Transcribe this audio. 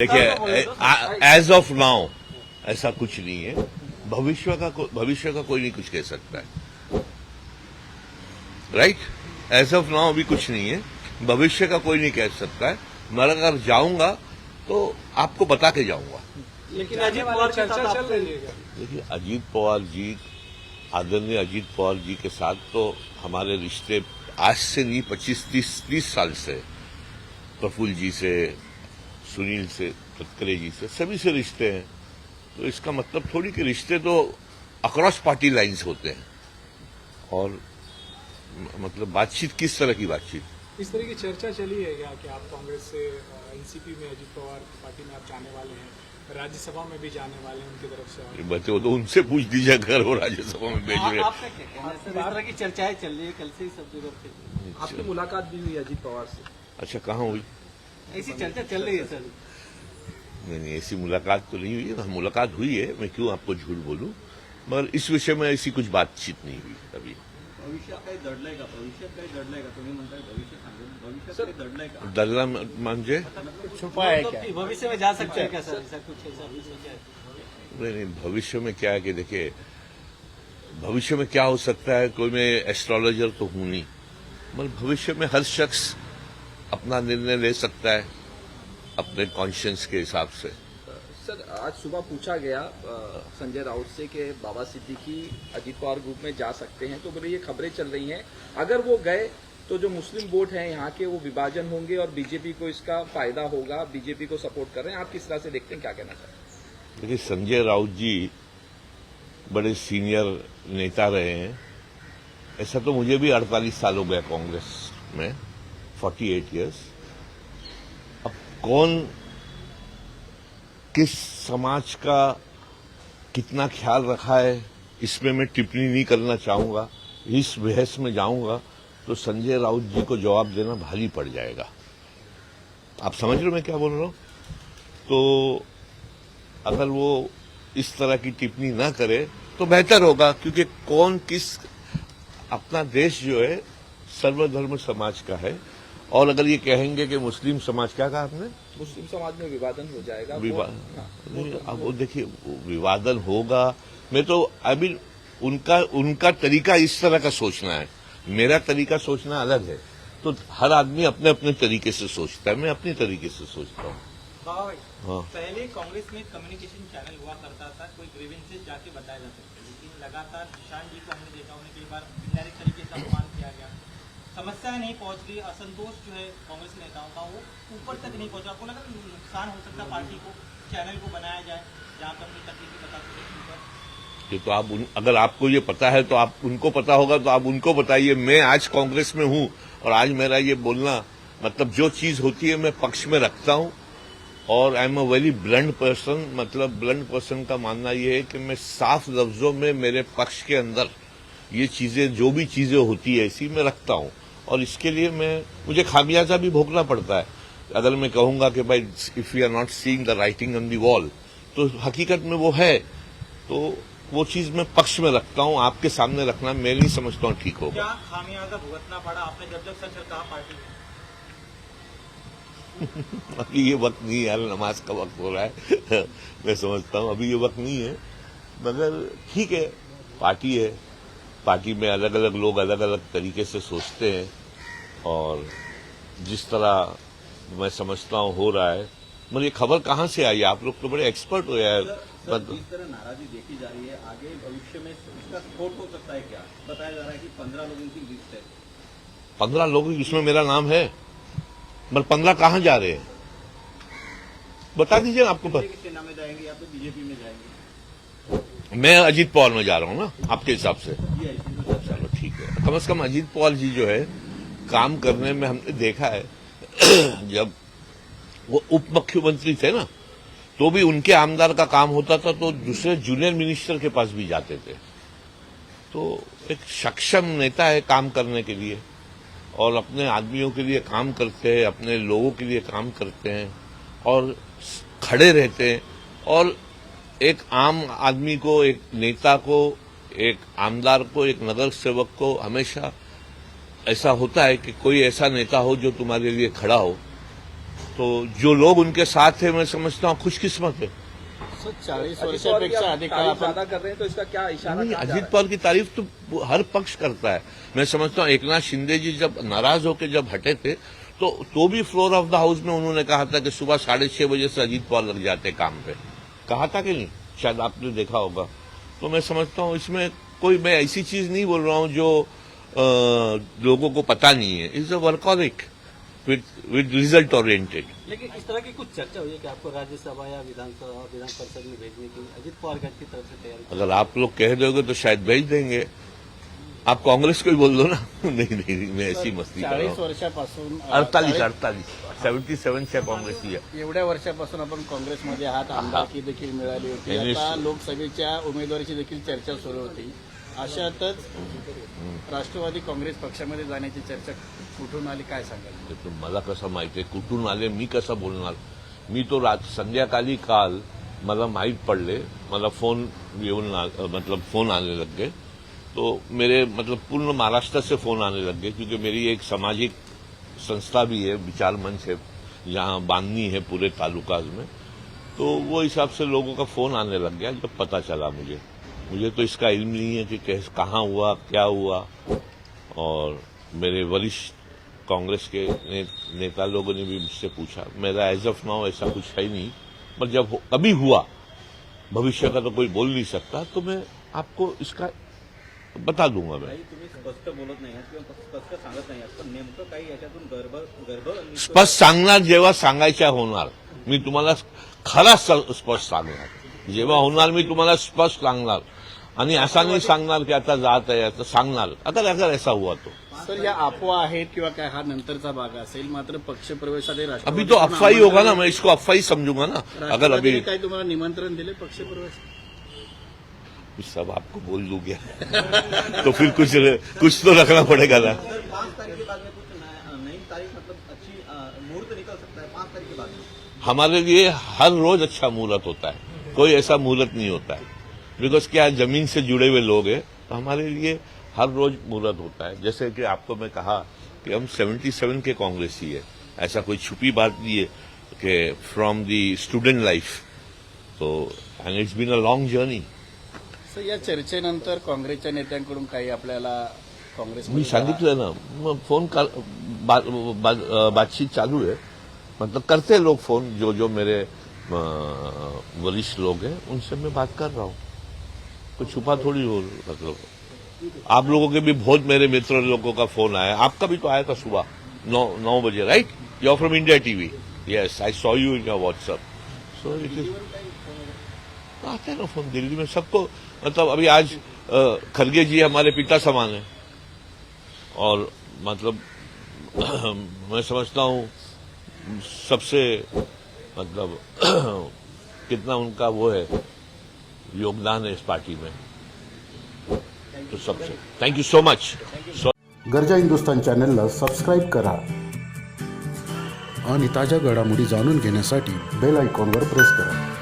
देखिए, as of now ऐसा कुछ नहीं है। भविष्य का कोई नहीं कुछ कह सकता है, राइट। एज ऑफ नाउ अभी कुछ नहीं है, भविष्य का कोई नहीं कह सकता है। मैं अगर जाऊंगा तो आपको बता के जाऊंगा। लेकिन अजीत पवार चर्चा चल रही है। देखिए, अजीत पवार जी, आदरणीय अजीत पवार जी के साथ तो हमारे रिश्ते आज से नहीं 25-30 साल से, प्रफुल्ल जी से, सुनील से, तटकरे जी से, सभी से रिश्ते हैं। तो इसका मतलब थोड़ी कि रिश्ते तो अक्रॉस पार्टी लाइंस होते हैं। और मतलब बातचीत किस तरह की बातचीत? इस तरह की चर्चा चली है क्या कि आप कांग्रेस से एनसीपी में अजीत पवार पार्टी में आप जाने वाले हैं, राज्यसभा में भी जाने वाले हैं उनकी तरफ से? बच्चे वो तो उनसे पूछ दीजिए अगर वो राज्यसभा में भेज रहे। आपका क्या कहना है सर? इस तरह की चर्चाएं चल रही है, कल से ही सब जगह पे। आपकी मुलाकात भी हुई अजीत पवार से? अच्छा, कहाँ हुई? ऐसी चर्चा चल रही है सर। नहीं, ऐसी मुलाकात तो नहीं हुई है। मुलाकात हुई है, मैं क्यों आपको झूठ बोलूं, मगर इस विषय में ऐसी कुछ बातचीत नहीं हुई अभी। भविष्यात काही दडलंय का? तुम्ही म्हणताय भविष्य सांगेल, भविष्यात काही दडलंय का? डरना म्हणजे छुपा है क्या? भविष्य में जा सकते हैं क्या सर? ऐसा कुछ सोचा है? नहीं, भविष्य में क्या है कि देखिए, भविष्य में क्या हो सकता है, कोई मैं एस्ट्रोलॉजर तो हूं नहीं, मगर भविष्य में हर शख्स अपना निर्णय ले सकता है अपने कॉन्शियंस के हिसाब से। सर, आज सुबह पूछा गया संजय राउत से कि बाबा सिद्दीकी अजीत पवार ग्रुप में जा सकते हैं, तो बोले ये खबरें चल रही हैं, अगर वो गए तो जो मुस्लिम वोट हैं यहाँ के वो विभाजन होंगे और बीजेपी को इसका फायदा होगा, बीजेपी को सपोर्ट कर रहे हैं। आप किस तरह से देखते हैं, क्या कहना चाहते हैं? देखिए, संजय राउत जी बड़े सीनियर नेता रहे हैं। ऐसा तो मुझे भी 48 साल हो गया कांग्रेस में, 48 ईयर्स। अब कौन किस समाज का कितना ख्याल रखा है, इसमें मैं टिप्पणी नहीं करना चाहूंगा। इस बहस में जाऊंगा तो संजय राउत जी को जवाब देना भारी पड़ जाएगा। आप समझ रहे हो मैं क्या बोल रहा हूं? तो अगर वो इस तरह की टिप्पणी ना करे तो बेहतर होगा, क्योंकि कौन किस, अपना देश जो है सर्वधर्म समाज का है। और अगर ये कहेंगे कि मुस्लिम समाज, क्या कहा आपने? मुस्लिम समाज में विभाजन हो जाएगा। नहीं, अब वो देखिए, विवादन होगा। मैं तो अभी उनका तरीका इस तरह का सोचना है, मेरा तरीका सोचना अलग है। तो हर आदमी अपने अपने तरीके से सोचता है, मैं अपने तरीके से सोचता हूँ। हाँ, पहले कांग्रेस में कम्युनिकेशन चैनल हुआ करता था, कोई ग्रीवेंसेस जाके बताया जा सकता है, लेकिन लगातार निशान जी को हमने देखा, उन्हें कई बार इनडायरेक्ट तरीके से अपमान किया गया, समस्याएं नहीं पहुंच रही, असंतोष जो है कांग्रेस नेताओं का वो ऊपर तक नहीं पहुंचा। आपको लगा नुकसान हो सकता है पार्टी को, चैनल को बनाया जाए जहां पर अपनी तकलीफें बता सकें? ये तो आप अगर आपको ये पता है तो आप उनको पता होगा, तो आप उनको बताइए। मैं आज कांग्रेस में हूं और आज मेरा ये बोलना, मतलब जो चीज होती है मैं पक्ष में रखता हूं। और I am a very blunt person. मतलब ब्लंट पर्सन का मानना यह है कि मैं साफ लफ्जों में मेरे पक्ष के अंदर ये चीजें, जो भी चीजें होती है ऐसी मैं रखता हूं। और इसके लिए मुझे खामियाजा भी भोगना पड़ता है। अगर मैं कहूंगा कि भाई if you are not seeing the writing on the wall, तो हकीकत में वो है। तो वो चीज मैं पक्ष में रखता हूं, आपके सामने रखना मैं नहीं समझता हूं ठीक होगा। क्या खामियाजा भुगतना पड़ा आपने जब सच कहा पार्टी में? अभी ये वक्त नहीं है यार, नमाज का वक्त हो रहा है। मैं समझता हूं अभी ये वक्त नहीं है, मगर ठीक है, पार्टी है, पार्टी में अलग अलग लोग अलग अलग तरीके से सोचते हैं। और जिस तरह मैं समझता हूं हो रहा है, मगर ये खबर कहां से आई? आप लोग तो बड़े एक्सपर्ट हो यार। जिस तरह नाराजगी देखी जा रही है, आगे भविष्य में इसका स्फोट हो सकता है क्या? बताया जा रहा है कि 15 लोगों की लिस्ट है। 15 लोग, इसमें मेरा नाम है, मगर 15 कहां जा रहे हैं बता दीजिए। आपको किसी सेना में जाएंगे या तो बीजेपी में जाएंगे? मैं अजीत पवार में जा रहा हूं ना, आपके हिसाब से। ये ऐसी तो चर्चा है। चलो ठीक है, कम से कम अजीत पवार जी जो है काम करने में हमने देखा है। जब वो उप मुख्यमंत्री थे ना, तो भी उनके आमदार का काम होता था तो दूसरे जूनियर मिनिस्टर के पास भी जाते थे। तो एक सक्षम नेता है काम करने के लिए, और अपने आदमियों के लिए काम करते हैं, अपने लोगों के लिए काम करते हैं और खड़े रहते हैं। और एक आम आदमी को, एक नेता को, एक आमदार को, एक नगर सेवक को हमेशा ऐसा होता है कि कोई ऐसा नेता हो जो तुम्हारे लिए खड़ा हो। तो जो लोग उनके साथ है मैं समझता हूँ खुशकिस्मत है। सर 40 अजित पवार की वर्षापेक्षा आप अधिक तारीफ काळ आपण ज्यादा कर रहे हैं तो इसका क्या इशारा नहीं, कहाँ जा अजीत रहा है? पवार की तारीफ तो हर पक्ष करता है। मैं समझता हूँ एकनाथ शिंदे जी जब नाराज होकर जब हटे थे तो भी फ्लोर ऑफ द हाउस में उन्होंने कहा था कि सुबह 6:30 बजे से अजीत पवार लग जाते काम पे, कहा था कि नहीं, शायद आपने देखा होगा। तो मैं समझता हूँ इसमें कोई मैं ऐसी चीज नहीं बोल रहा हूँ जो लोगों को पता नहीं है। Is a workaholic with result oriented. लेकिन इस तरह की कुछ चर्चा हुई है कि आपको राज्यसभा या विधान परिषद में भेजने की अजित पवार गठ की तरफ से तैयारी। अगर आप लोग कह दोगे तो शायद भेज देंगे। आप कांग्रेस को ही बोल दो ना। नहीं मैं ऐसी मस्ती कर रहा 40 हूँ। वर्षापासून 48 77च्या काँग्रेसची आहे। एवढ्या वर्षापासून आपण काँग्रेसमध्ये आहात, आमदारकी देखील मिळाली होती, यांनी- आता लोकसभेच्या उमेदवारीची देखील चर्चा सुरू होती। अशातच राष्ट्रवादी काँग्रेस पक्षामध्ये जाण्याची चर्चा कुठून आली, काय सांगाल? तर मला कसं माहिती आहे कुठून आले, मी कसं बोलणार? मी तो संध्याकाळी काल मला माहीत पडले, मला फोन येऊन मतलब फोन आने लग गए। तो मेरे मतलब पूर्ण महाराष्ट्र से फोन आने लग गए, क्योंकि मेरी एक सामाजिक संस्था भी है, विचार मंच है, जहां बांधनी है पूरे तालुकाज में। तो वो हिसाब से लोगों का फोन आने लग गया जब पता चला मुझे तो इसका इल्म नहीं है कि कहाँ हुआ, क्या हुआ। और मेरे वरिष्ठ कांग्रेस के नेता लोगों ने भी मुझसे पूछा। मेरा एज ऑफ नाउ ऐसा कुछ है नहीं, पर जब कभी हुआ, भविष्य का तो कोई बोल नहीं सकता, तो मैं आपको इसका बता दूंगा। मैं काही तुम्ही स्पष्ट बोलत नाही आहात किंवा स्पष्ट सांगत नाही आहात, पण नेमकं काही याच्यातून गर्भ स्पष्ट सांगणार जेव्हा सांगायच्या होणार, मी तुम्हाला खरा स्पष्ट सांगणार। जेव्हा होणार मी तुम्हाला स्पष्ट सांगणार, आणि असा नाही सांगणार की आता जात आहे, आता सांगणार अगर ऐसा हुआ तो। सर या अफवा आहेत किंवा काय, हा नंतरचा भाग असेल, मात्र पक्षप्रवेशासाठी अभी राष्ट्रवादी तो अफवाह ही होगा ना, मैं इसको अफवाह ही समझूंगा ना। अगर अभी राष्ट्रवादीने काही तुम्हाला निमंत्रण दिले पक्षप्रवेश? सब आपको बोल दूं क्या? तो फिर कुछ तो रखना पड़ेगा ना। 5 तारीख के बाद में कुछ नई तारीख मतलब अच्छी मुहूर्त निकल सकता है 5 तारीख के बाद में। हमारे लिए हर रोज अच्छा मुहूर्त होता है, कोई ऐसा मुहूर्त नहीं होता है। बिकॉज क्या जमीन से जुड़े हुए लोग हैं, तो हमारे लिए हर रोज मुहूर्त होता है। जैसे कि आपको मैं कहा कि हम 77 के कांग्रेसी है, ऐसा कोई छुपी बात नहीं है कि फ्रॉम दी स्टूडेंट लाइफ। तो and it's been a long journey. Sir या चर्चेनंतर काँग्रेसच्या नेत्यांकडून काही आपल्याला काँग्रेस मी सांगितलं ना, मग फोन बातचीत चालू है, मतलब करते हैं लोग फोन, जो मेरे वरिष्ठ लोग हैं उनसे मैं बात कर रहा हूँ। कुछ छुपा थोड़ी हो, मतलब आप लोगों के भी बहुत मेरे मित्र लोगों का फोन आया, आपका भी तो आया था सुबह 9 बजे, right? You are from India TV. Yes, I saw you in your WhatsApp. So it is आते हैं ना फोन दिल्ली में सबको। मतलब अभी आज खड़गे जी हमारे पिता समान है, और मतलब मैं समझता हूँ सबसे मतलब कितना उनका वो है योगदान है इस पार्टी में, तो सबसे थैंक यू सो मच। गरजा हिंदुस्तान चॅनलला सबस्क्राईब करा आणि ताज्या घडामोडी जाणून घेण्यासाठी बेल आयकॉनवर प्रेस करा।